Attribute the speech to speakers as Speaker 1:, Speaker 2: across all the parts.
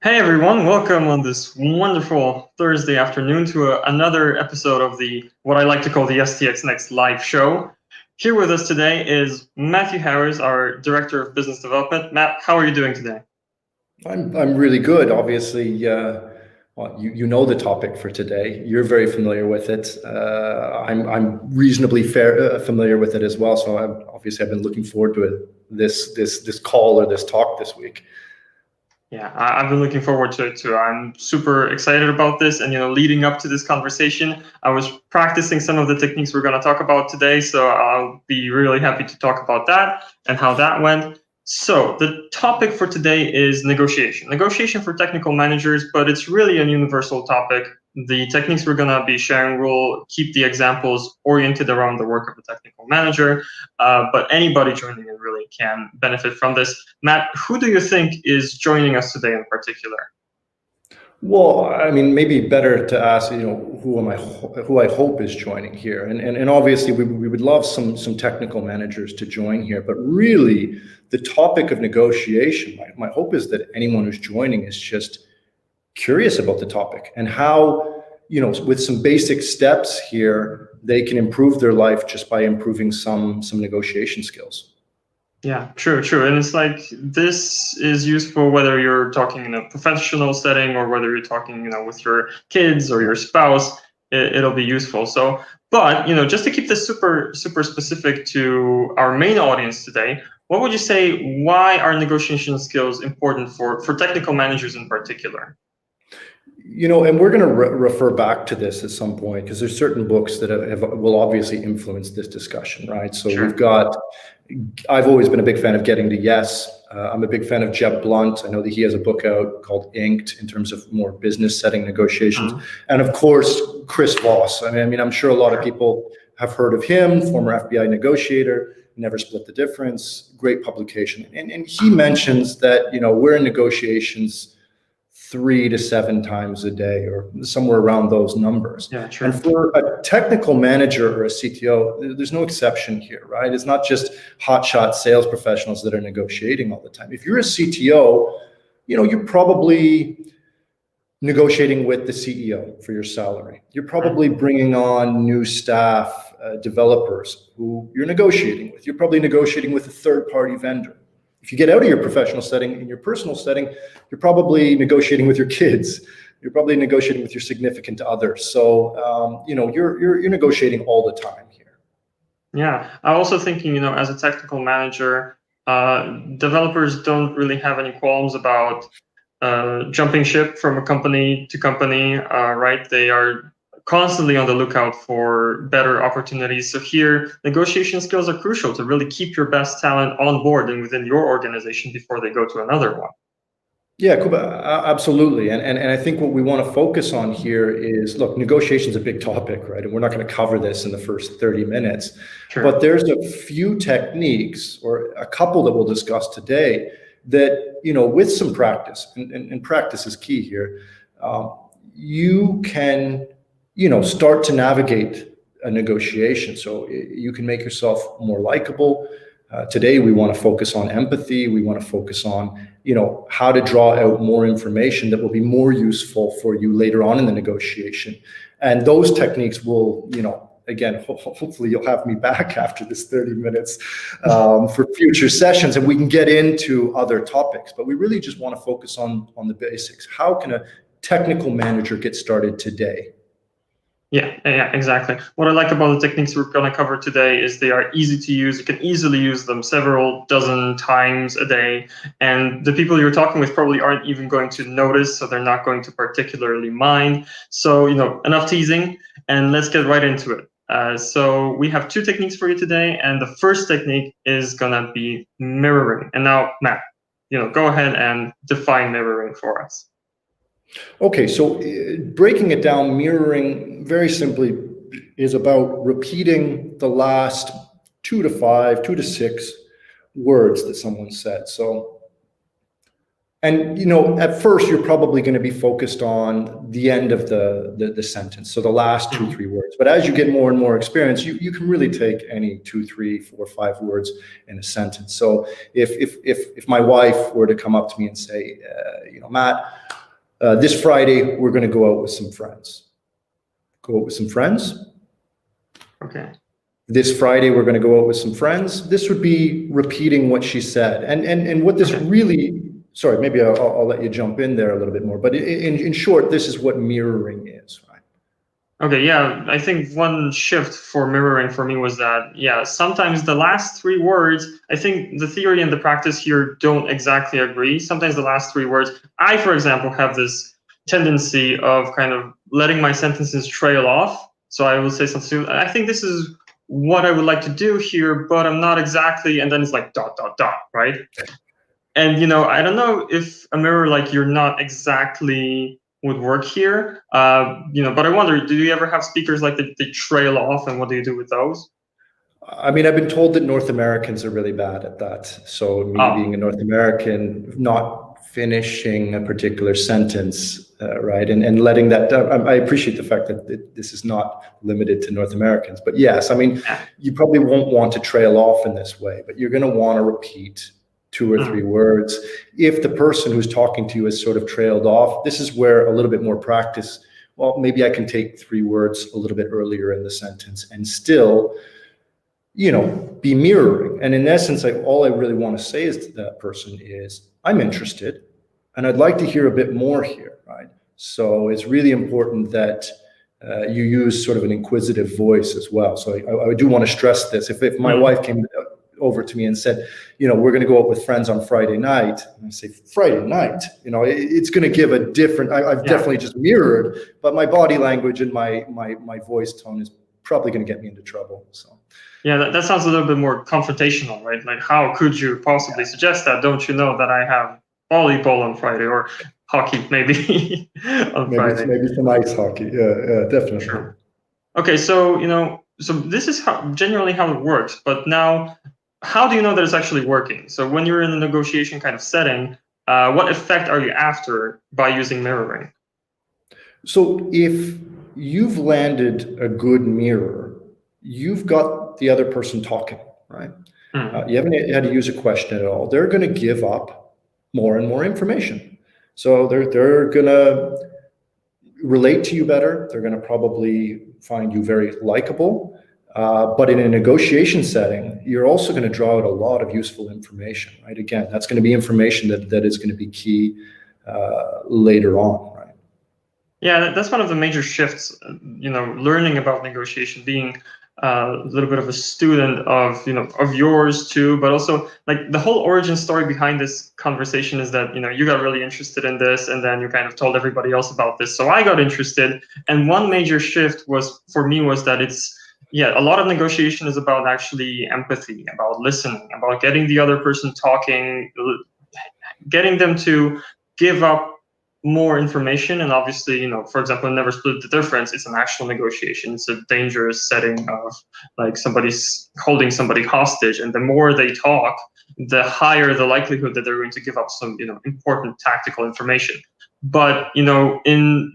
Speaker 1: Hey everyone, welcome on this wonderful Thursday afternoon to another episode of the what I like to call the STX Next live show. Here with us today is Matthew Harris, our Director of Business Development. Matt, how are you doing today?
Speaker 2: I'm really good. Obviously, well, you know the topic for today. You're very familiar with it. I'm reasonably familiar with it as well. So I've been looking forward to it, this call or this talk this week.
Speaker 1: Yeah, I've been looking forward to it too. I'm super excited about this, and leading up to this conversation, I was practicing some of the techniques we're going to talk about today. So I'll be really happy to talk about that and how that went. So the topic for today is negotiation. Negotiation for technical managers, but it's really a universal topic. The techniques we're going to be sharing will keep the examples oriented around the work of a technical manager, but anybody joining in really can benefit from this. Matt, who do you think is joining us today in particular?
Speaker 2: Well, I mean, maybe better to ask, who I hope is joining here, and obviously we would love some technical managers to join here, but really the topic of negotiation, my hope is that anyone who's joining is just curious about the topic and how, with some basic steps here, they can improve their life just by improving some negotiation skills.
Speaker 1: Yeah, true. And it's like this is useful whether you're talking in a professional setting or whether you're talking, with your kids or your spouse, it'll be useful. So, but, just to keep this super specific to our main audience today, what would you say, why are negotiation skills important for technical managers in particular?
Speaker 2: And we're going to refer back to this at some point because there's certain books that will obviously influence this discussion, right? So
Speaker 1: Sure.
Speaker 2: I've always been a big fan of Getting to Yes. I'm a big fan of Jeb Blunt. I know that he has a book out called Inked in terms of more business setting negotiations. And of course, Chris Voss. I mean, I'm sure a lot of people have heard of him, former FBI negotiator, Never Split the Difference, great publication. And he mentions that, we're in negotiations 3 to 7 times a day or somewhere around those numbers.
Speaker 1: Yeah, true.
Speaker 2: And for a technical manager or a CTO, there's no exception here, right? It's not just hotshot sales professionals that are negotiating all the time. If you're a CTO, you're probably negotiating with the CEO for your salary. You're probably bringing on new staff, developers who you're negotiating with. You're probably negotiating with a third-party vendor. If you get out of your professional setting, in your personal setting, you're probably negotiating with your kids. You're probably negotiating with your significant other. So, you're negotiating all the time here.
Speaker 1: Yeah, I'm also thinking, as a technical manager, developers don't really have any qualms about jumping ship from a company to company, right? They are constantly on the lookout for better opportunities. So here, negotiation skills are crucial to really keep your best talent on board and within your organization before they go to another one.
Speaker 2: Yeah, absolutely. And I think what we want to focus on here is, look, negotiation is a big topic, right? And we're not going to cover this in the first 30 minutes,
Speaker 1: Sure.
Speaker 2: But there's a few techniques or a couple that we'll discuss today that, with some practice, and practice is key here, you can, start to navigate a negotiation. So you can make yourself more likable. Today, we want to focus on empathy. We want to focus on, how to draw out more information that will be more useful for you later on in the negotiation. And those techniques will, again, hopefully you'll have me back after this 30 minutes for future sessions and we can get into other topics. But we really just want to focus on the basics. How can a technical manager get started today?
Speaker 1: Yeah, exactly. What I like about the techniques we're going to cover today is they are easy to use. You can easily use them several dozen times a day. And the people you're talking with probably aren't even going to notice, so they're not going to particularly mind. So, enough teasing, and let's get right into it. So we have 2 techniques for you today, and the first technique is going to be mirroring. And now, Matt, go ahead and define mirroring for us.
Speaker 2: Okay, so breaking it down, mirroring very simply is about repeating the last 2 to 5, 2 to 6 words that someone said. So And, at first you're probably going to be focused on the end of the sentence. So the last 2, 3 words. But as you get more and more experience, you can really take any 2, 3, 4, 5 words in a sentence. So if my wife were to come up to me and say, Matt, this Friday, we're going to go out with some friends. Go out with some friends.
Speaker 1: Okay.
Speaker 2: This Friday, we're going to go out with some friends. This would be repeating what she said. And what this really, sorry, maybe I'll let you jump in there a little bit more. But in short, this is what mirroring is, right?
Speaker 1: Okay, yeah, I think one shift for mirroring for me was that, yeah, sometimes the last 3 words, I think the theory and the practice here don't exactly agree. Sometimes the last 3 words, I, for example, have this tendency of kind of letting my sentences trail off. So I will say something, I think this is what I would like to do here, but I'm not exactly, and then it's like ... right? And I don't know if a mirror like you're not exactly would work here, but I wonder, do you ever have speakers like they trail off, and what do you do with those?
Speaker 2: I mean, I've been told that North Americans are really bad at that. So me being a North American, not finishing a particular sentence, right, and letting that down. I appreciate the fact that this is not limited to North Americans, but yes, I mean, you probably won't want to trail off in this way, but you're going to want to repeat 2 or 3 words. If the person who's talking to you has sort of trailed off, this is where a little bit more practice, well, maybe I can take 3 words a little bit earlier in the sentence and still, be mirroring. And in essence, all I really want to say is to that person is, I'm interested and I'd like to hear a bit more here, right? So it's really important that you use sort of an inquisitive voice as well. So I do want to stress this. If my wife came over to me and said, we're going to go out with friends on Friday night, and I say, Friday night, it's going to give a different, I've definitely just mirrored, but my body language and my voice tone is probably going to get me into trouble. So
Speaker 1: yeah, that sounds a little bit more confrontational, right? Like, how could you possibly suggest that? Don't you know that I have volleyball on Friday, or hockey maybe on Friday?
Speaker 2: Maybe some ice hockey. Yeah, definitely.
Speaker 1: Sure. Okay, so so this is generally how it works. But now, how do you know that it's actually working? So when you're in a negotiation kind of setting, what effect are you after by using mirroring?
Speaker 2: So if you've landed a good mirror, you've got the other person talking, right? You haven't had to use a question at all. They're going to give up more and more information. So they're going to relate to you better. They're going to probably find you very likable. But in a negotiation setting, you're also going to draw out a lot of useful information, right? Again, that's going to be information that is going to be key later on, right?
Speaker 1: Yeah, that's one of the major shifts, learning about negotiation, being a little bit of a student of, of yours too, but also like the whole origin story behind this conversation is that, you got really interested in this and then you kind of told everybody else about this. So I got interested. And one major shift for me was that a lot of negotiation is about actually empathy, about listening, about getting the other person talking, getting them to give up more information. And obviously, for example, never split the difference. It's an actual negotiation. It's a dangerous setting of like somebody's holding somebody hostage. And the more they talk, the higher the likelihood that they're going to give up some, important tactical information. But, in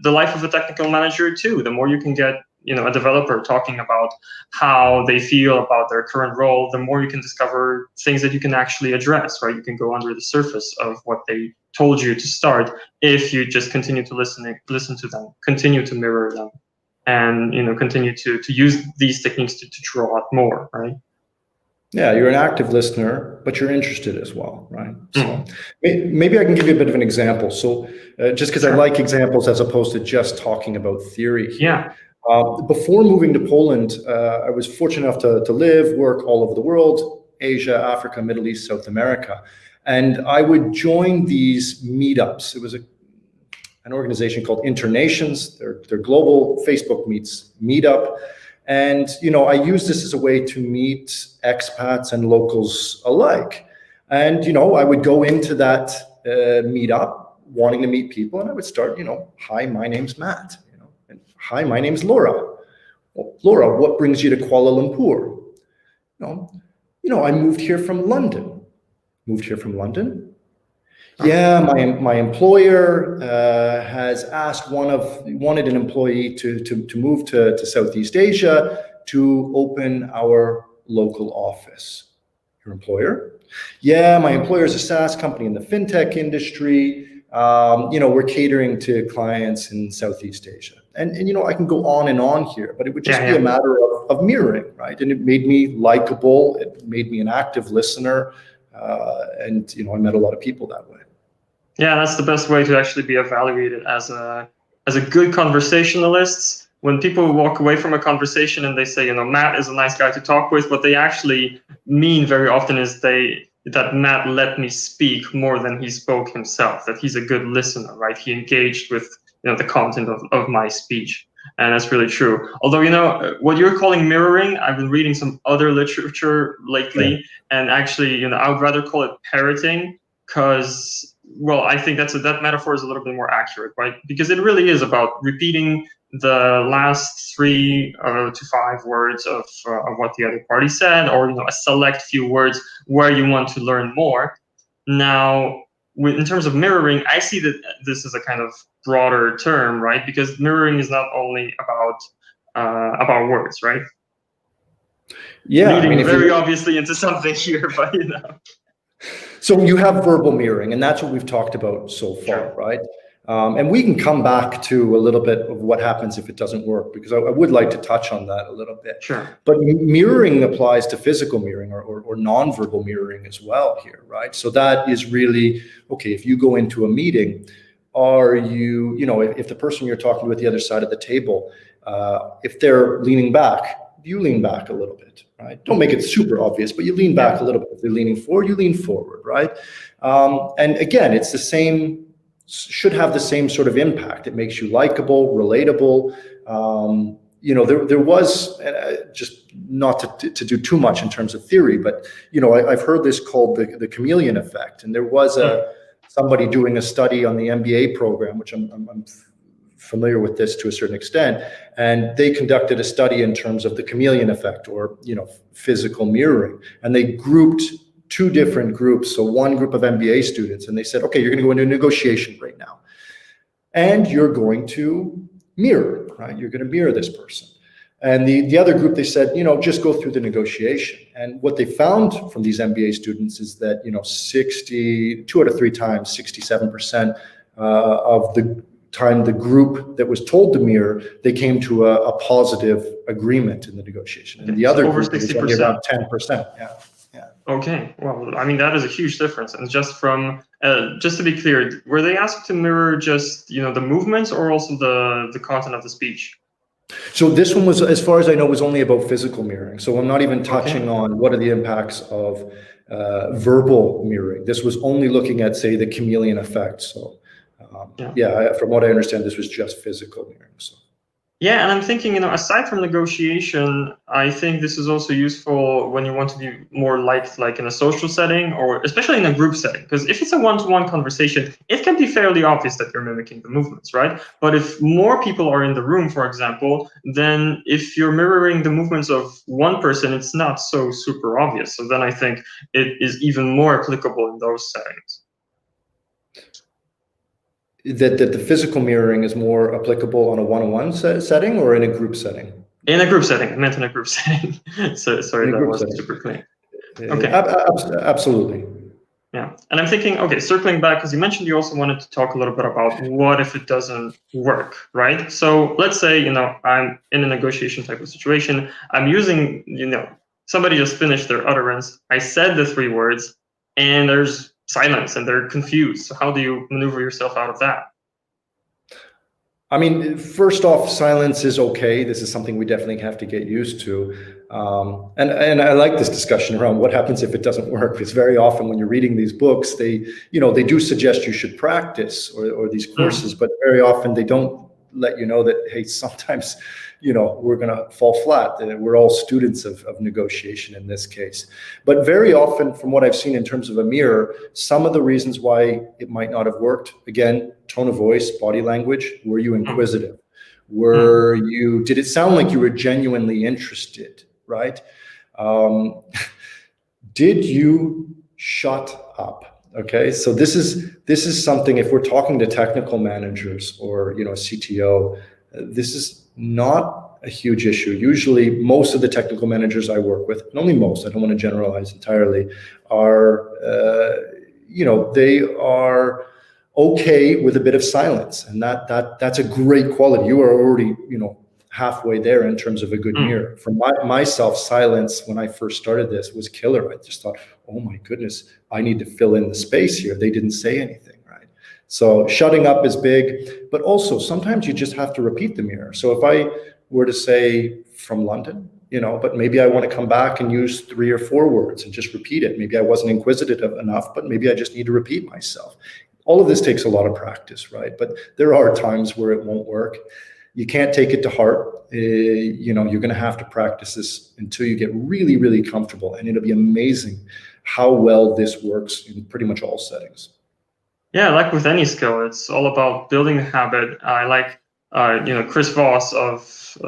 Speaker 1: the life of a technical manager too, the more you can get, a developer talking about how they feel about their current role, the more you can discover things that you can actually address, right? You can go under the surface of what they told you to start if you just continue to listen to them, continue to mirror them, and continue to use these techniques to draw out more, right?
Speaker 2: Yeah, you're an active listener, but you're interested as well, right? So maybe I can give you a bit of an example. So just because I like examples as opposed to just talking about theory here.
Speaker 1: Yeah.
Speaker 2: Before moving to Poland, I was fortunate enough to live, work all over the world, Asia, Africa, Middle East, South America. And I would join these meetups. It was an organization called Internations. They're global Facebook meetup. And, I use this as a way to meet expats and locals alike. And, I would go into that meetup wanting to meet people, and I would start, hi, my name's Matt. And hi, my name's Laura. Well, Laura, what brings you to Kuala Lumpur? I moved here from London. Moved here from London? Yeah, my employer has asked wanted an employee to move to Southeast Asia to open our local office. Your employer? Yeah, my employer is a SaaS company in the fintech industry. We're catering to clients in Southeast Asia. And I can go on and on here, but it would just be a matter of mirroring, right? And it made me likable. It made me an active listener. And I met a lot of people that way.
Speaker 1: Yeah, that's the best way to actually be evaluated as a good conversationalist. When people walk away from a conversation and they say, Matt is a nice guy to talk with, what they actually mean very often is that Matt let me speak more than he spoke himself, that he's a good listener, right? He engaged with the content of my speech. And that's really true. Although, what you're calling mirroring, I've been reading some other literature lately, and actually, I would rather call it parroting, because, well, I think that metaphor is a little bit more accurate, right? Because it really is about repeating the last 3 to 5 words of what the other party said, or a select few words where you want to learn more. Now, in terms of mirroring, I see that this is a kind of broader term, right? Because mirroring is not only about words, right?
Speaker 2: Yeah,
Speaker 1: leading very obviously into something here, but
Speaker 2: So you have verbal mirroring, and that's what we've talked about so far, right? And we can come back to a little bit of what happens if it doesn't work, because I would like to touch on that a little bit.
Speaker 1: Sure.
Speaker 2: But mirroring applies to physical mirroring or nonverbal mirroring as well here, right? So that is really, okay, if you go into a meeting, are you, if the person you're talking to at the other side of the table, if they're leaning back, you lean back a little bit, right? Don't make it super obvious, but you lean back a little bit. If they're leaning forward, you lean forward, right? And again, it's the same, should have the same sort of impact. It makes you likable, relatable. There was, just not to do too much in terms of theory, but, I've heard this called the chameleon effect. And there was somebody doing a study on the MBA program, which I'm familiar with this to a certain extent, and they conducted a study in terms of the chameleon effect, or physical mirroring, and they grouped 2 different groups. So one group of MBA students, and they said, okay, you're going to go into a negotiation right now, and you're going to mirror, right? You're going to mirror this person. And the other group, they said, just go through the negotiation. And what they found from these MBA students is that 2 out of 3 times, 67% of the time the group that was told to mirror, they came to a positive agreement in the negotiation. And the other
Speaker 1: over
Speaker 2: group
Speaker 1: 60%.
Speaker 2: was about 10%. Yeah.
Speaker 1: Okay. Well, I mean, that is a huge difference. And just to be clear, were they asked to mirror just, the movements, or also the content of the speech?
Speaker 2: So this one was, as far as I know, was only about physical mirroring. So I'm not even touching on what are the impacts of verbal mirroring. This was only looking at, say, the chameleon effect. So from what I understand, this was just physical mirroring. So.
Speaker 1: Yeah, and I'm thinking, aside from negotiation, I think this is also useful when you want to be more like in a social setting, or especially in a group setting. Because if it's a one-to-one conversation, it can be fairly obvious that you're mimicking the movements, right? But if more people are in the room, for example, then if you're mirroring the movements of one person, it's not so super obvious. So then I think it is even more applicable in those settings.
Speaker 2: That the physical mirroring is more applicable on a one-on-one setting or in a group setting?
Speaker 1: In a group setting. I meant in a group setting. So sorry, that wasn't super clear. Okay.
Speaker 2: Absolutely.
Speaker 1: Yeah. And I'm thinking, okay, circling back, because you mentioned you also wanted to talk a little bit about what if it doesn't work, right? So let's say, I'm in a negotiation type of situation. I'm using, somebody just finished their utterance. I said the 3 words, and there's silence, and they're confused. So how do you maneuver yourself out of that?
Speaker 2: I mean, first off, silence is okay. This is something we definitely have to get used to. And I like this discussion around what happens if it doesn't work, because very often when you're reading these books, they do suggest you should practice or these courses, but very often they don't let you know that, hey, sometimes, we're going to fall flat. We're all students of negotiation in this case. But very often, from what I've seen in terms of a mirror, some of the reasons why it might not have worked, again, tone of voice, body language. Were you inquisitive? Did it sound like you were genuinely interested, right? Did you shut up? Okay, so this is something, if we're talking to technical managers or a CTO, this is not a huge issue. Usually, most of the technical managers I work with, and only most, I don't want to generalize entirely, are they are okay with a bit of silence, and that's a great quality. You are already halfway there in terms of a good mirror. For myself, silence when I first started this was killer. I just thought, oh my goodness, I need to fill in the space here. They didn't say anything, right? So shutting up is big, but also sometimes you just have to repeat the mirror. So if I were to say from London, but maybe I want to come back and use 3 or 4 words and just repeat it. Maybe I wasn't inquisitive enough, but maybe I just need to repeat myself. All of this takes a lot of practice, right? But there are times where it won't work. You can't take it to heart. You're going to have to practice this until you get really, really comfortable. And it'll be amazing how well this works in pretty much all settings.
Speaker 1: Yeah, like with any skill, it's all about building the habit. I like, Chris Voss of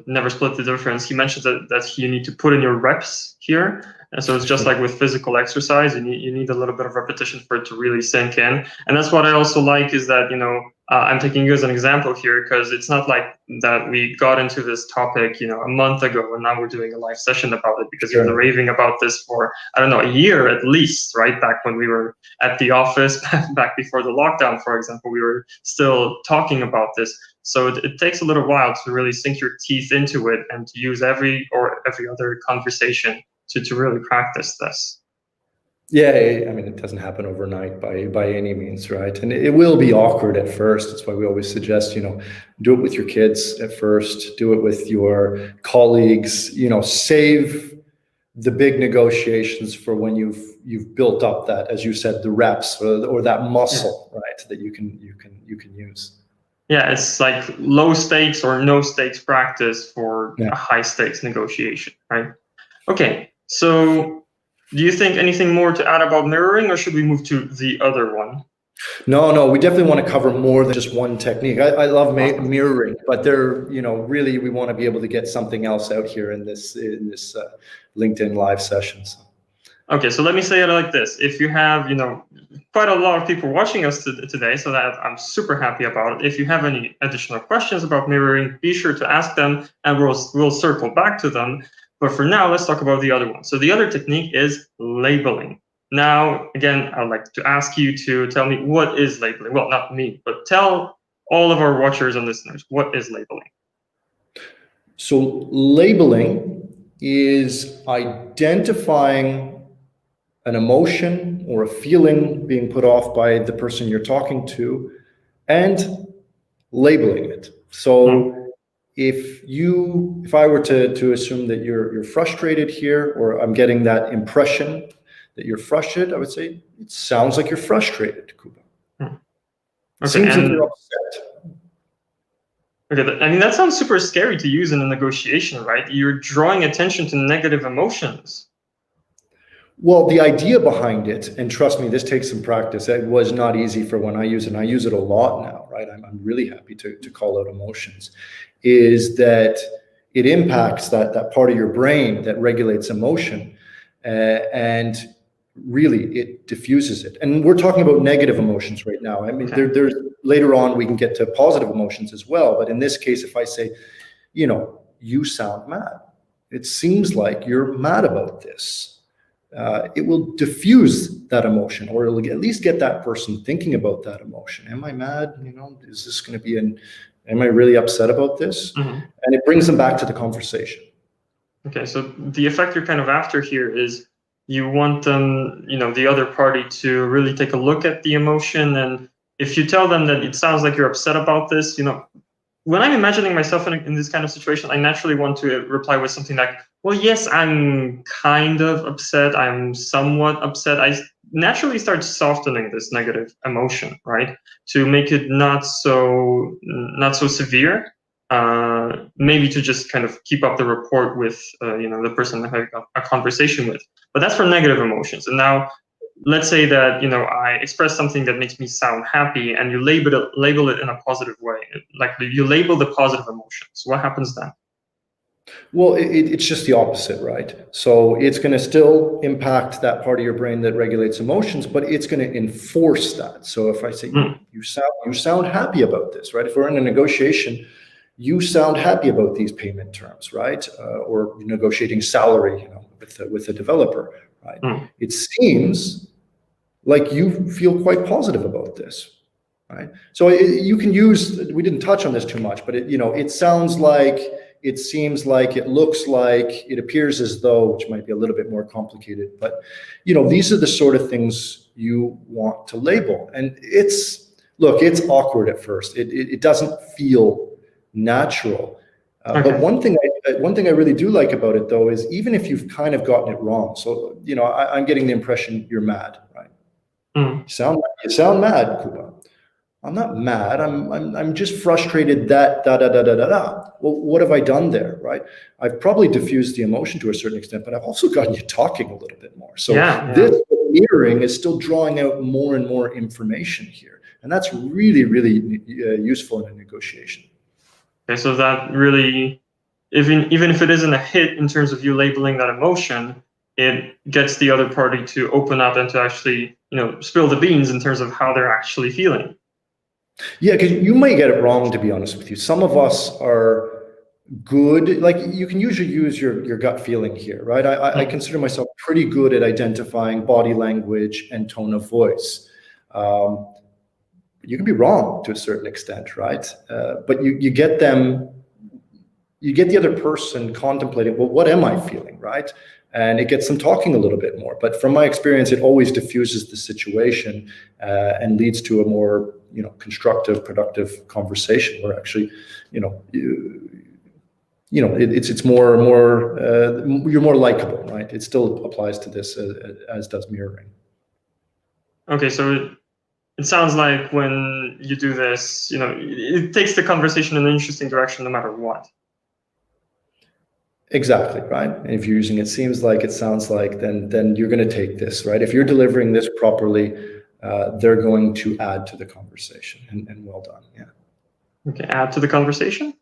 Speaker 1: Never Split the Difference. He mentioned that you need to put in your reps here. And so it's just like with physical exercise, you need a little bit of repetition for it to really sink in. And that's what I also like is that, I'm taking you as an example here because it's not like that we got into this topic, a month ago and now we're doing a live session about it because you've been raving about this for, I don't know, a year at least, right? Back when we were at the office, back before the lockdown, for example, we were still talking about this. So it takes a little while to really sink your teeth into it and to use every other conversation to really practice this.
Speaker 2: Yeah, I mean, it doesn't happen overnight by any means, right? And it will be awkward at first. That's why we always suggest, do it with your kids at first, do it with your colleagues, save the big negotiations for when you've built up that, as you said, the reps or that muscle, right, that you can use.
Speaker 1: Yeah, it's like low stakes or no stakes practice for a high stakes negotiation, right? Okay, so do you think anything more to add about mirroring, or should we move to the other one?
Speaker 2: No, we definitely want to cover more than just one technique. I love mirroring, but really we want to be able to get something else out here in this LinkedIn live session. So.
Speaker 1: Okay, so let me say it like this. If you have, quite a lot of people watching us today, so that I'm super happy about it. If you have any additional questions about mirroring, be sure to ask them and we'll circle back to them. But for now, let's talk about the other one. So the other technique is labeling. Now, again, I'd like to ask you to tell me what is labeling. Well, not me, but tell all of our watchers and listeners, what is labeling?
Speaker 2: So labeling is identifying an emotion or a feeling being put off by the person you're talking to and labeling it. So if I were to assume that you're frustrated here, or I'm getting that impression that you're frustrated, I would say it sounds like you're frustrated, Kuba.
Speaker 1: Okay,
Speaker 2: seems like you're upset.
Speaker 1: Okay, I mean, that sounds super scary to use in a negotiation, right? You're drawing attention to negative emotions.
Speaker 2: Well, the idea behind it, and trust me, this takes some practice. It was not easy for when I use it, and I use it a lot now, right? I'm really happy to call out emotions, is that it impacts that part of your brain that regulates emotion, and really it diffuses it. And we're talking about negative emotions right now. I mean, there's later on we can get to positive emotions as well, but in this case, if I say, you sound mad, it seems like you're mad about this. It will diffuse that emotion, or it'll at least get that person thinking about that emotion. Am I mad? Is this going to be am I really upset about this?
Speaker 1: Mm-hmm.
Speaker 2: And it brings them back to the conversation.
Speaker 1: Okay, so the effect you're kind of after here is you want them, the other party to really take a look at the emotion. And if you tell them that it sounds like you're upset about this, when I'm imagining myself in this kind of situation, I naturally want to reply with something like, well, yes, I'm kind of upset. I'm somewhat upset. I naturally start softening this negative emotion, right? To make it not so severe. Maybe to just kind of keep up the rapport with, the person I'm having a conversation with. But that's for negative emotions. And now, let's say that I express something that makes me sound happy, and you label it in a positive way. Like you label the positive emotions. What happens then?
Speaker 2: Well, it's just the opposite, right? So it's going to still impact that part of your brain that regulates emotions, but it's going to enforce that. So if I say you sound happy about this, right? If we're in a negotiation, you sound happy about these payment terms, right? Or negotiating salary, with a developer, right? It seems like you feel quite positive about this, right? So you can use. We didn't touch on this too much, but it sounds like. It seems like, it looks like, it appears as though, which might be a little bit more complicated, but these are the sort of things you want to label. And it's awkward at first. It doesn't feel natural. Okay. But one thing I really do like about it, though, is even if you've kind of gotten it wrong. So I'm getting the impression you're mad, right? You sound mad, Kuba. I'm not mad. I'm just frustrated that da da da da da da. Well, what have I done there, right? I've probably diffused the emotion to a certain extent, but I've also gotten you talking a little bit more. So this mirroring is still drawing out more and more information here, and that's really, really useful in a negotiation.
Speaker 1: Okay, so that really, even if it isn't a hit in terms of you labeling that emotion, it gets the other party to open up and to actually, spill the beans in terms of how they're actually feeling.
Speaker 2: Yeah, because you might get it wrong, to be honest with you. Some of us are good, like you can usually use your gut feeling here, right? I consider myself pretty good at identifying body language and tone of voice. You can be wrong to a certain extent, right? But you get the other person contemplating, well, what am I feeling, right? And it gets them talking a little bit more. But from my experience, it always diffuses the situation and leads to a more constructive, productive conversation where actually, it's more you're more likable, right? It still applies to this as does mirroring.
Speaker 1: Okay, so it sounds like when you do this, it takes the conversation in an interesting direction no matter what.
Speaker 2: Exactly, right? And if you're using it seems like, it sounds like, then you're going to take this, right? If you're delivering this properly, they're going to add to the conversation, and well done, yeah.
Speaker 1: Okay, add to the conversation?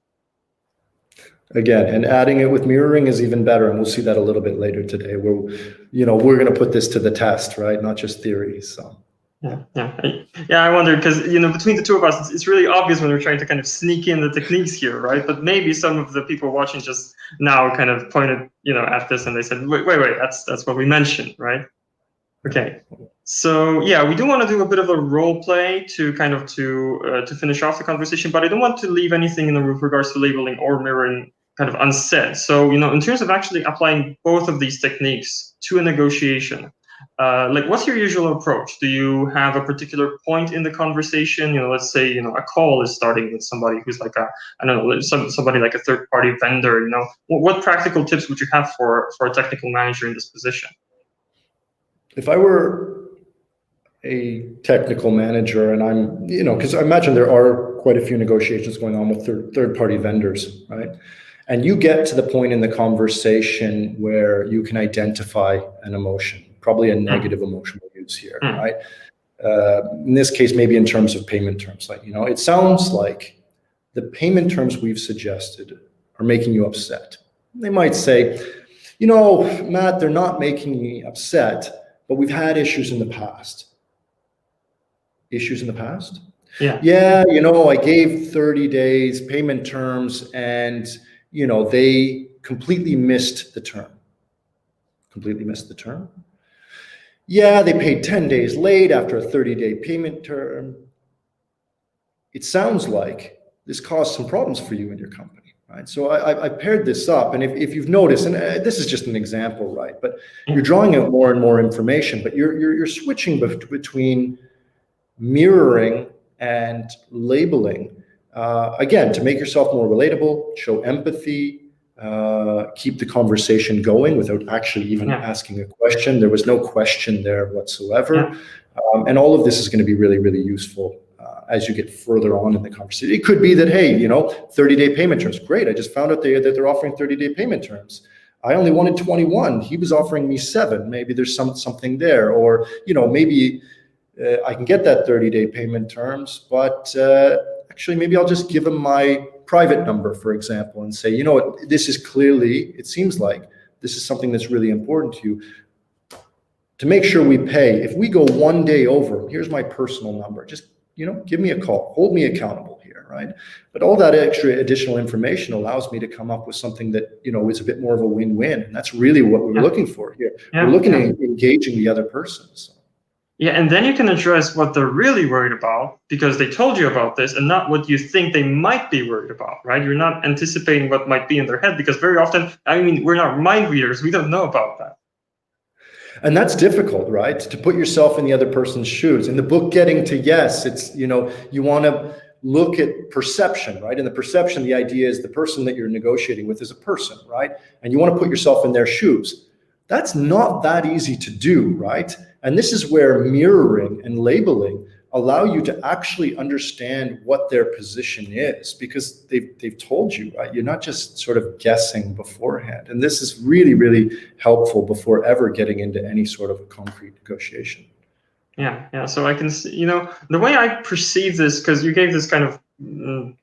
Speaker 2: Again, and adding it with mirroring is even better, and we'll see that a little bit later today. We're going to put this to the test, right? Not just theory, so.
Speaker 1: Yeah. I wonder, because between the two of us, it's really obvious when we're trying to kind of sneak in the techniques here, right? But maybe some of the people watching just now kind of pointed, at this and they said, wait, that's what we mentioned, right? Okay. So yeah, we do want to do a bit of a role play to kind of to finish off the conversation, but I don't want to leave anything in with regards to labeling or mirroring kind of unsaid. So in terms of actually applying both of these techniques to a negotiation. What's your usual approach? Do you have a particular point in the conversation? Let's say, a call is starting with somebody who's like somebody like a third-party vendor. What practical tips would you have for a technical manager in this position?
Speaker 2: If I were a technical manager, and I'm, because I imagine there are quite a few negotiations going on with third-party vendors, right? And you get to the point in the conversation where you can identify an emotion. Probably a negative emotion we'll use here, right? In this case, maybe in terms of payment terms, it sounds like the payment terms we've suggested are making you upset. They might say, Matt, they're not making me upset, but we've had issues in the past. Issues in the past?
Speaker 1: Yeah.
Speaker 2: Yeah, I gave 30 days payment terms and, they completely missed the term. Completely missed the term? Yeah, they paid 10 days late after a 30-day payment term. It sounds like this caused some problems for you and your company, right? So I paired this up, and if you've noticed, and this is just an example, right? But you're drawing out more and more information, but you're switching between mirroring and labeling, again, to make yourself more relatable, show empathy, keep the conversation going without actually even asking a question. There was no question there whatsoever. And all of this is going to be really, really useful as you get further on in the conversation. It could be that, hey, 30-day payment terms. Great. I just found out that they're offering 30-day payment terms. I only wanted 21. He was offering me 7. Maybe there's something there. Or, maybe I can get that 30-day payment terms, but actually maybe I'll just give him my private number, for example, and say, you know what, this is clearly, it seems like this is something that's really important to you. To make sure we pay, if we go one day over, here's my personal number, just, you know, give me a call, hold me accountable here, right? But all that extra additional information allows me to come up with something that, you know, is a bit more of a win-win. And that's really what we're looking for here. We're looking at engaging the other person. So.
Speaker 1: Yeah, and then you can address what they're really worried about because they told you about this and not what you think they might be worried about, right? You're not anticipating what might be in their head because very often, I mean, we're not mind readers. We don't know about that.
Speaker 2: And that's difficult, right? To put yourself in the other person's shoes. In the book, Getting to Yes, it's, you know, you want to look at perception, right? And the perception, the idea is the person that you're negotiating with is a person, right? And you want to put yourself in their shoes. That's not that easy to do, right? And this is where mirroring and labeling allow you to actually understand what their position is because they've told you, right? You're not just sort of guessing beforehand. And this is really, really helpful before ever getting into any sort of a concrete negotiation.
Speaker 1: Yeah. So I can see, you know, the way I perceive this, because you gave this kind of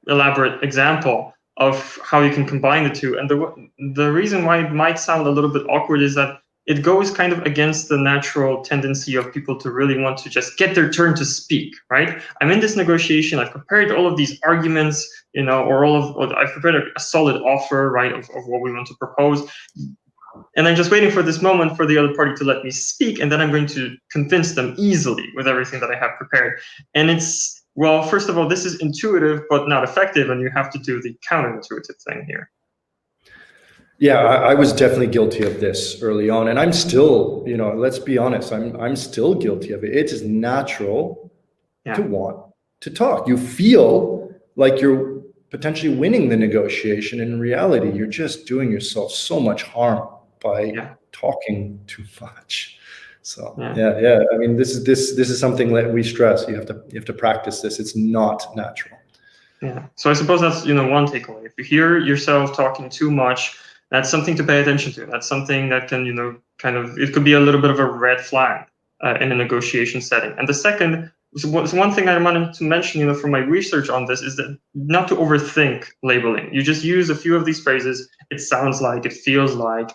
Speaker 1: elaborate example of how you can combine the two. And the reason why it might sound a little bit awkward is that it goes kind of against the natural tendency of people to really want to just get their turn to speak, right? I'm in this negotiation, I've prepared all of these arguments, you know, I've prepared a solid offer, right, of what we want to propose. And I'm just waiting for this moment for the other party to let me speak, and then I'm going to convince them easily with everything that I have prepared. And it's, well, first of all, this is intuitive, but not effective, and you have to do the counterintuitive thing here.
Speaker 2: Yeah, I was definitely guilty of this early on, and I'm still, you know, let's be honest, I'm still guilty of it. It is natural to want to talk. You feel like you're potentially winning the negotiation. In reality, you're just doing yourself so much harm by talking too much. So yeah. I mean, this is something that we stress. You have to practice this. It's not natural.
Speaker 1: Yeah. So I suppose that's, you know, one takeaway. If you hear yourself talking too much, that's something to pay attention to. That's something that can, you know, kind of, it could be a little bit of a red flag in a negotiation setting. And the second, so one thing I wanted to mention, you know, from my research on this is that not to overthink labeling. You just use a few of these phrases. It sounds like, it feels like,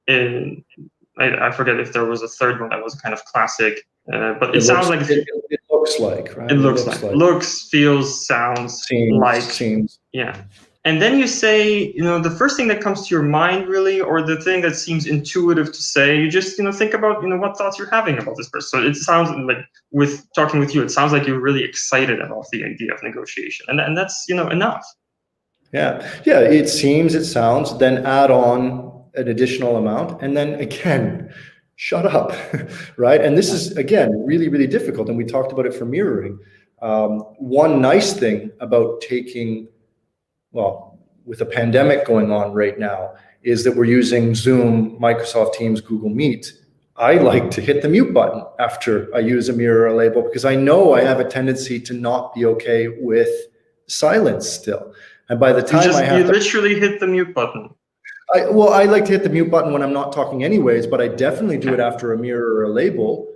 Speaker 1: I forget if there was a third one that was kind of classic, but it sounds like.
Speaker 2: It looks like, right?
Speaker 1: It looks like. Looks, feels, sounds, seems. Yeah. And then you say, you know, the first thing that comes to your mind really, or the thing that seems intuitive to say, you just, you know, think about, you know, what thoughts you're having about this person. So it sounds like, with talking with you, it sounds like you're really excited about the idea of negotiation. And that's, you know, enough.
Speaker 2: Yeah. It seems, it sounds, then add on an additional amount. And then again, shut up, right? And this is, again, really, really difficult. And we talked about it for mirroring. One nice thing about taking, well, with a pandemic going on right now, is that we're using Zoom, Microsoft Teams, Google Meet. I like to hit the mute button after I use a mirror or label because I know I have a tendency to not be okay with silence still. And by the time
Speaker 1: you literally hit the mute button.
Speaker 2: I like to hit the mute button when I'm not talking anyways, but I definitely do it after a mirror or a label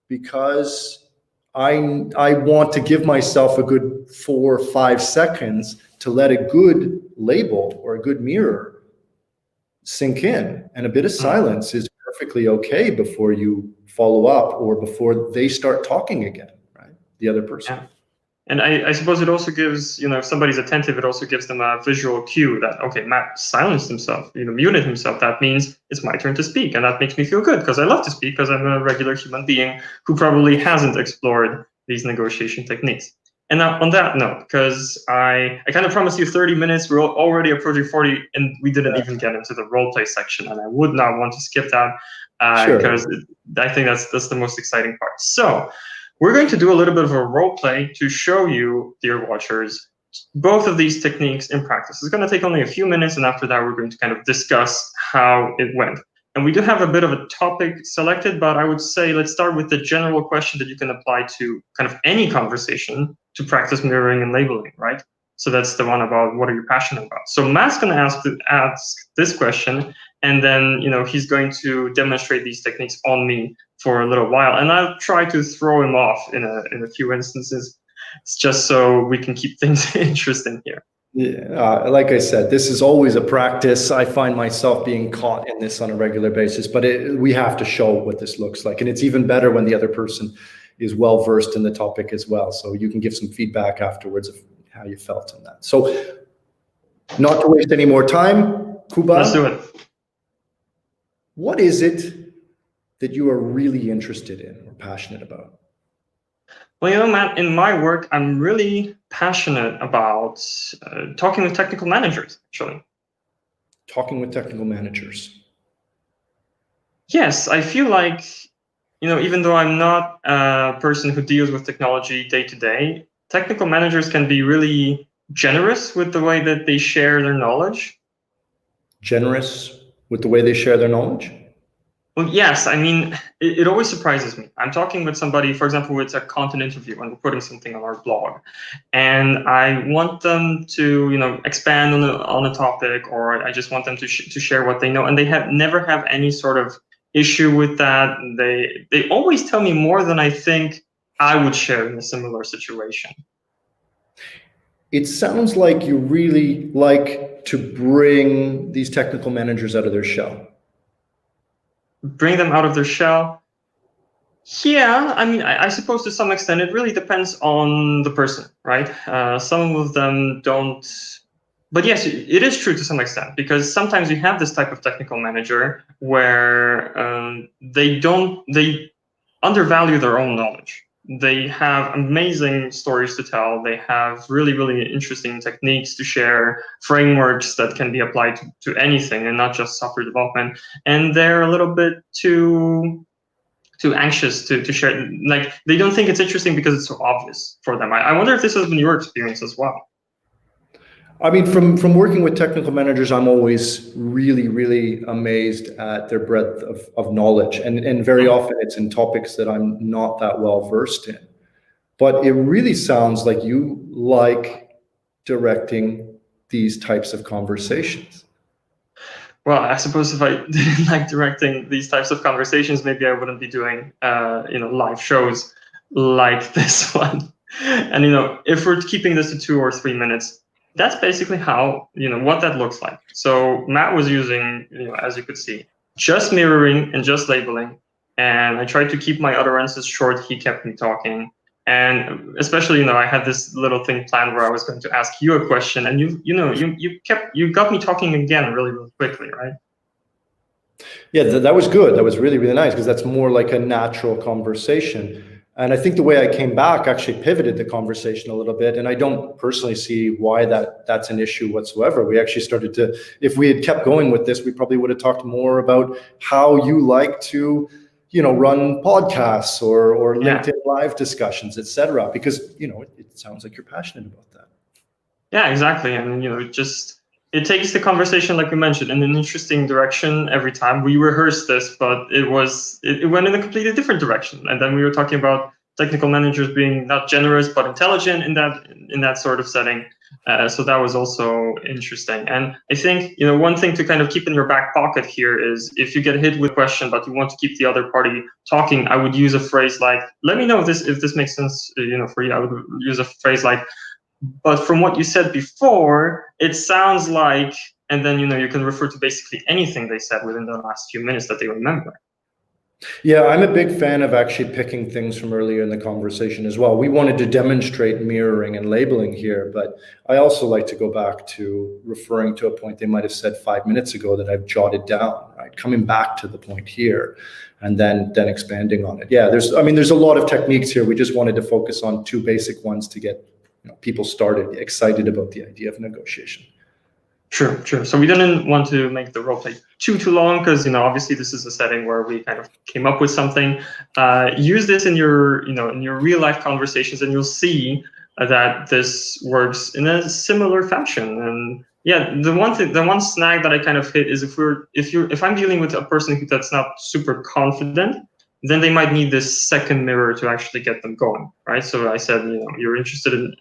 Speaker 2: because I want to give myself a good 4 or 5 seconds to let a good label or a good mirror sink in. And a bit of silence is perfectly okay before you follow up or before they start talking again, right? The other person.
Speaker 1: Yeah. And I suppose it also gives, you know, if somebody's attentive, it also gives them a visual cue that, okay, Matt silenced himself, you know, muted himself. That means it's my turn to speak. And that makes me feel good because I love to speak because I'm a regular human being who probably hasn't explored these negotiation techniques. And now on that note, because I kind of promised you 30 minutes, we're already approaching 40 and we didn't even get into the role play section. And I would not want to skip that because I think that's the most exciting part. So we're going to do a little bit of a role play to show you, dear watchers, both of these techniques in practice. It's going to take only a few minutes, and after that, we're going to kind of discuss how it went. And we do have a bit of a topic selected, but I would say let's start with the general question that you can apply to kind of any conversation to practice mirroring and labeling, right? So that's the one about what are you passionate about. So Matt's going to ask this question, and then, you know, he's going to demonstrate these techniques on me for a little while, and I'll try to throw him off in a few instances, just so we can keep things interesting here.
Speaker 2: Yeah, like I said, this is always a practice. I find myself being caught in this on a regular basis, but we have to show what this looks like. And it's even better when the other person is well versed in the topic as well. So you can give some feedback afterwards of how you felt in that. So not to waste any more time, Kuba.
Speaker 1: Let's do it.
Speaker 2: What is it that you are really interested in or passionate about?
Speaker 1: Well, Matt, in my work, I'm really passionate about talking with technical managers, actually.
Speaker 2: Talking with technical managers.
Speaker 1: Yes, I feel like, even though I'm not a person who deals with technology day to day, technical managers can be really generous with the way that they share their knowledge.
Speaker 2: Generous with the way they share their knowledge?
Speaker 1: Well, yes. I mean, it always surprises me. I'm talking with somebody, for example, it's a content interview and we're putting something on our blog, and I want them to, expand on a topic, or I just want them to share what they know, and they never have any sort of issue with that. They always tell me more than I think I would share in a similar situation.
Speaker 2: It sounds like you really like to bring these technical managers out of their shell.
Speaker 1: Bring them out of their shell. Yeah, I mean, I suppose to some extent it really depends on the person, right? Some of them don't, but yes, it is true to some extent, because sometimes you have this type of technical manager where they undervalue their own knowledge. They have amazing stories to tell. They have really, really interesting techniques to share, frameworks that can be applied to anything and not just software development. And they're a little bit too anxious to share. Like, they don't think it's interesting because it's so obvious for them. I wonder if this has been your experience as well.
Speaker 2: I mean, from working with technical managers, I'm always really, really amazed at their breadth of knowledge. And very often it's in topics that I'm not that well versed in. But it really sounds like you like directing these types of conversations.
Speaker 1: Well, I suppose if I didn't like directing these types of conversations, maybe I wouldn't be doing live shows like this one. And if we're keeping this to 2 or 3 minutes, that's basically how, what that looks like. So Matt was using, as you could see, just mirroring and just labeling. And I tried to keep my utterances short. He kept me talking. And especially, I had this little thing planned where I was going to ask you a question, and you got me talking again really, really quickly, right?
Speaker 2: Yeah, that was good. That was really, really nice, because that's more like a natural conversation. And I think the way I came back actually pivoted the conversation a little bit. And I don't personally see why that's an issue whatsoever. We actually started to, if we had kept going with this, we probably would have talked more about how you like to, run podcasts or LinkedIn live discussions, etc. Because, it sounds like you're passionate about that.
Speaker 1: Yeah, exactly. And, it takes the conversation, like we mentioned, in an interesting direction every time. We rehearsed this, but it went in a completely different direction. And then we were talking about technical managers being not generous but intelligent in that sort of setting. So that was also interesting. And I think one thing to kind of keep in your back pocket here is, if you get hit with a question but you want to keep the other party talking, I would use a phrase like, "Let me know if this makes sense for you." I would use a phrase like, "But from what you said before, it sounds like," and then you can refer to basically anything they said within the last few minutes that they remember.
Speaker 2: Yeah, I'm a big fan of actually picking things from earlier in the conversation as well. We wanted to demonstrate mirroring and labeling here, but I also like to go back to referring to a point they might have said 5 minutes ago that I've jotted down, right? Coming back to the point here and then expanding on it. Yeah, there's a lot of techniques here. We just wanted to focus on 2 basic ones to get people started, excited about the idea of negotiation.
Speaker 1: Sure. So we didn't want to make the role play too long, because obviously this is a setting where we kind of came up with something. Use this in your real life conversations, and you'll see that this works in a similar fashion. And yeah, the one snag that I kind of hit is if I'm dealing with a person that's not super confident, then they might need this second mirror to actually get them going, right? So I said, you're interested in.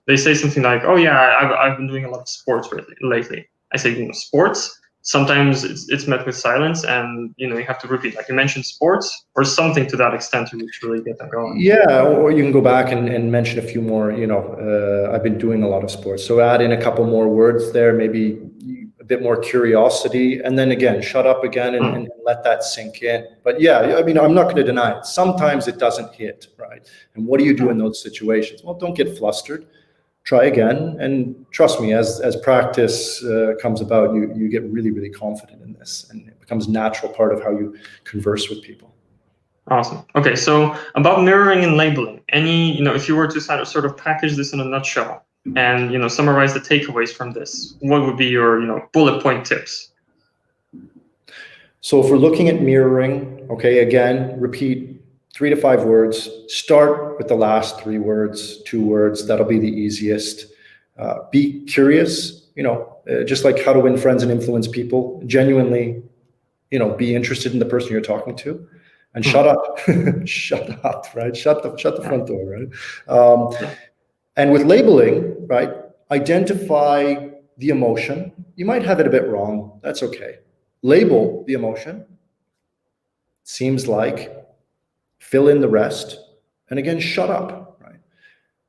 Speaker 1: They say something like, "Oh yeah, I've been doing a lot of sports lately." I say, sports? sometimes it's met with silence, and you have to repeat, like you mentioned, sports or something to that extent to really get them going.
Speaker 2: Yeah, or you can go back and mention a few more. I've been doing a lot of sports, so add in a couple more words there, maybe a bit more curiosity, and then again, shut up again and let that sink in. But yeah, I mean, I'm not going to deny it. Sometimes it doesn't hit, right? And what do you do in those situations? Well, don't get flustered. Try again, and trust me, as practice comes about, you get really, really confident in this, and it becomes a natural part of how you converse with people.
Speaker 1: Awesome. Okay, so about mirroring and labeling, if you were to sort of package this in a nutshell and summarize the takeaways from this, what would be your bullet point tips?
Speaker 2: So if we're looking at mirroring, okay, again, repeat 3 to 5 words. Start with the last 3 words, 2 words. That'll be the easiest. Be curious, just like how to win friends and influence people. Genuinely, be interested in the person you're talking to, and shut up. Shut up, right? Shut the front door, right? And with labeling, right? Identify the emotion. You might have it a bit wrong. That's okay. Label the emotion. Seems like. Fill in the rest, and again, shut up, right?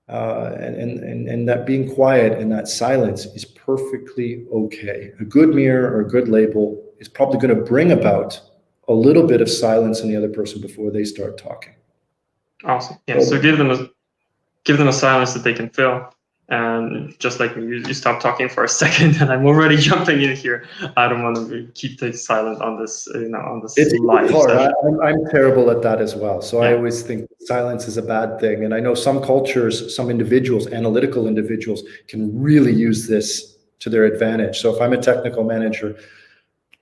Speaker 2: And that being quiet and that silence is perfectly okay. A good mirror or a good label is probably going to bring about a little bit of silence in the other person before they start talking.
Speaker 1: Awesome. Yeah. So give them a silence that they can fill. And just like me, you stop talking for a second, and I'm already jumping in here. I don't want to keep things silent on this, on this live session.
Speaker 2: I'm terrible at that as well. So yeah. I always think silence is a bad thing. And I know some cultures, some individuals, analytical individuals, can really use this to their advantage. So if I'm a technical manager,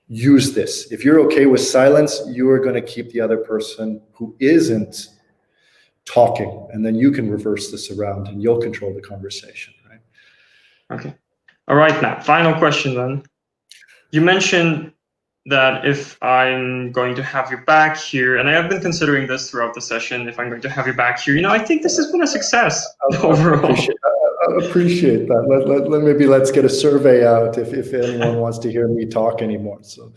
Speaker 2: use this. If you're okay with silence, you are going to keep the other person who isn't talking, and then you can reverse this around and you'll control the conversation, right?
Speaker 1: Okay. All right, Matt, final question then. You mentioned that if I'm going to have you back here, and I have been considering this throughout the session, if I'm going to have you back here, I think this has been a success overall.
Speaker 2: I appreciate that. Maybe let's get a survey out if anyone wants to hear me talk anymore. So,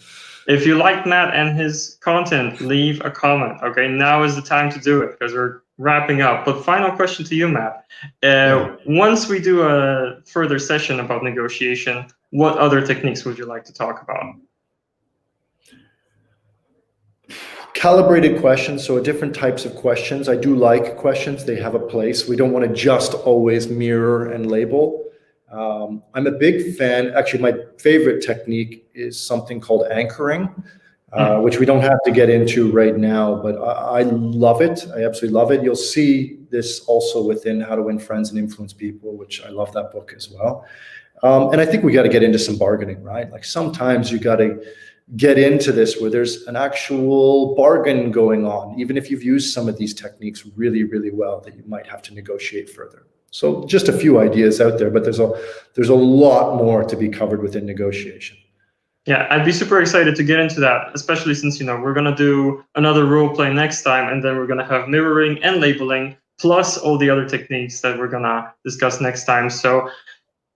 Speaker 1: if you like Matt and his content, leave a comment. Okay, now is the time to do it because we're wrapping up. But final question to you, Matt. Once we do a further session about negotiation, what other techniques would you like to talk about?
Speaker 2: Calibrated questions, so different types of questions. I do like questions. They have a place. We don't want to just always mirror and label. I'm a big fan. Actually, my favorite technique is something called anchoring, which we don't have to get into right now, but I love it. I absolutely love it. You'll see this also within How to Win Friends and Influence People, which I love that book as well. And I think we got to get into some bargaining, right? Like sometimes you got to get into this where there's an actual bargain going on, even if you've used some of these techniques really, really well, that you might have to negotiate further. So just a few ideas out there, but there's a lot more to be covered within negotiation.
Speaker 1: Yeah, I'd be super excited to get into that, especially since we're gonna do another role play next time, and then we're gonna have mirroring and labeling, plus all the other techniques that we're gonna discuss next time. So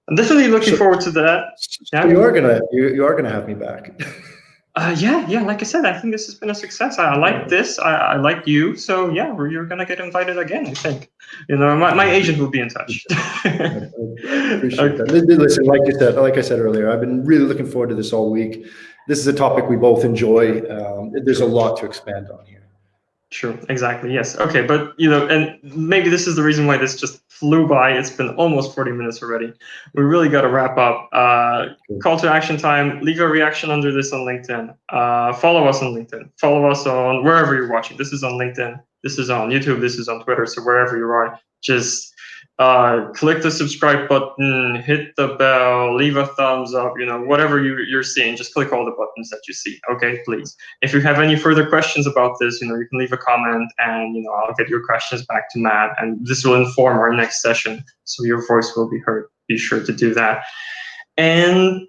Speaker 1: I'm definitely looking forward to that.
Speaker 2: Yeah? So you are gonna have me back.
Speaker 1: Yeah. Like I said, I think this has been a success. I like this. I like you. So yeah, you're gonna get invited again, I think. My agent will be in touch.
Speaker 2: I appreciate that. Listen, like I said earlier, I've been really looking forward to this all week. This is a topic we both enjoy. There's a lot to expand on here.
Speaker 1: Sure, exactly. Yes. Okay, but and maybe this is the reason why this just flew by. It's been almost 40 minutes already. We really got to wrap up. Call to action time. Leave a reaction under this on LinkedIn. Follow us on LinkedIn. Follow us on wherever you're watching. This is on LinkedIn. This is on YouTube. This is on Twitter. So wherever you are, just click the subscribe button, hit the bell, leave a thumbs up, whatever you're seeing, just click all the buttons that you see. Okay, please. If you have any further questions about this, you can leave a comment, and I'll get your questions back to Matt, and this will inform our next session, so your voice will be heard. Be sure to do that. And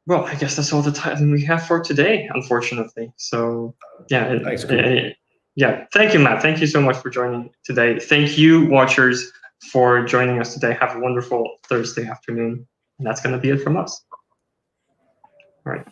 Speaker 1: well, I guess that's all the time we have for today, unfortunately. So yeah.
Speaker 2: Thanks.
Speaker 1: Yeah, thank you, Matt. Thank you so much for joining today. Thank you, watchers, for joining us today. Have a wonderful Thursday afternoon. And that's going to be it from us. All right.